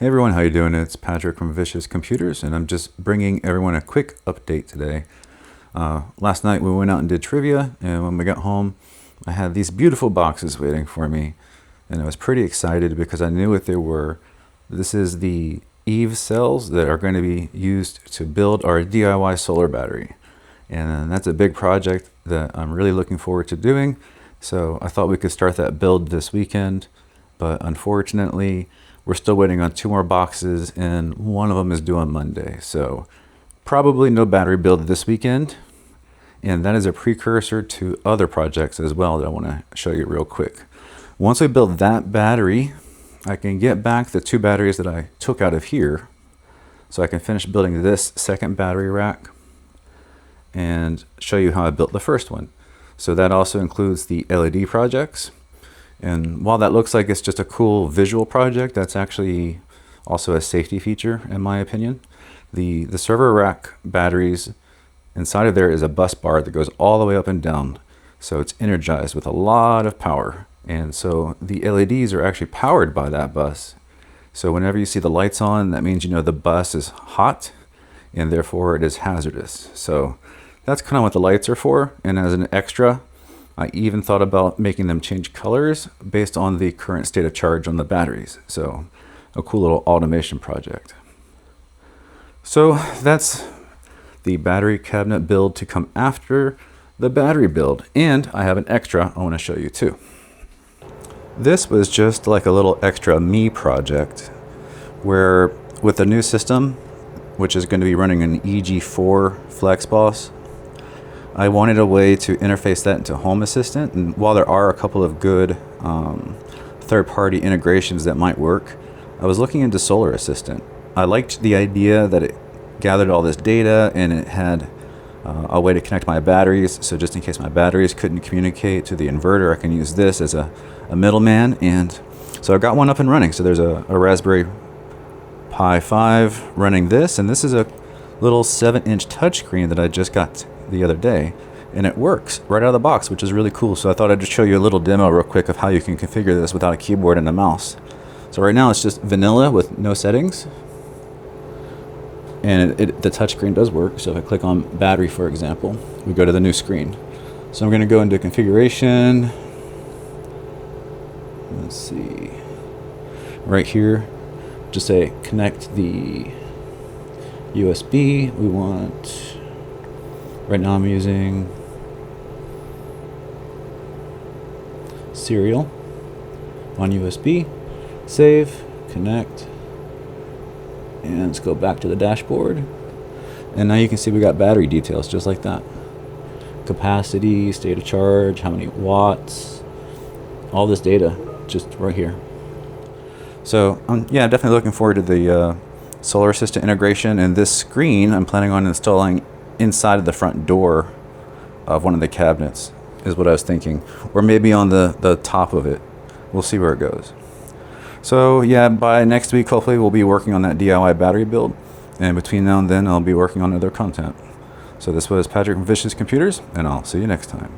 Hey everyone, how you doing? It's Patrick from Vicious Computers, and I'm just bringing everyone a quick update today. Last night we went out and did trivia, and when we got home, I had these beautiful boxes waiting for me, and I was pretty excited because I knew what they were. This is the EVE cells that are going to be used to build our DIY solar battery, and that's a big project that I'm really looking forward to doing. So I thought we could start that build this weekend, but unfortunately, we're still waiting on 2 more boxes, and one of them is due on Monday. So probably no battery build this weekend. And that is a precursor to other projects as well that I want to show you real quick. Once we build that battery, I can get back the 2 batteries that I took out of here. So I can finish building this second battery rack and show you how I built the first one. So that also includes the LED projects. And while that looks like it's just a cool visual project, that's actually also a safety feature in my opinion. The server rack batteries, inside of there is a bus bar that goes all the way up and down. So it's energized with a lot of power. And so the LEDs are actually powered by that bus. So whenever you see the lights on, that means you know the bus is hot and therefore it is hazardous. So that's kind of what the lights are for. And as an extra, I even thought about making them change colors based on the current state of charge on the batteries. So a cool little automation project. So that's the battery cabinet build to come after the battery build. And I have an extra I want to show you too. This was just like a little extra me project where with the new system, which is going to be running an EG4 FlexBoss, I wanted a way to interface that into Home Assistant, and while there are a couple of good third-party integrations that might work, I was looking into Solar Assistant. I liked the idea that it gathered all this data and it had a way to connect my batteries, so just in case my batteries couldn't communicate to the inverter, I can use this as a middleman. And so I got one up and running. So there's a Raspberry Pi 5 running this, and this is a little 7-inch touchscreen that I just got the other day, and it works right out of the box, which is really cool. So I thought I'd just show you a little demo real quick of how you can configure this without a keyboard and a mouse. So right now it's just vanilla with no settings, and the touchscreen does work. So if I click on battery, for example, we go to the new screen. So I'm going to go into configuration. Let's see, right here, just say connect the USB. We want, right now I'm using serial on USB, save, connect, and let's go back to the dashboard. And now you can see we got battery details just like that. Capacity, state of charge, how many watts, all this data just right here. So yeah, definitely looking forward to the Solar Assistant integration, and this screen I'm planning on installing inside of the front door of one of the cabinets is what I was thinking, or maybe on the top of it. We'll see where it goes. So yeah, by next week hopefully we'll be working on that DIY battery build, and between now and then I'll be working on other content. So this was Patrick from Vicious Computers, and I'll see you next time.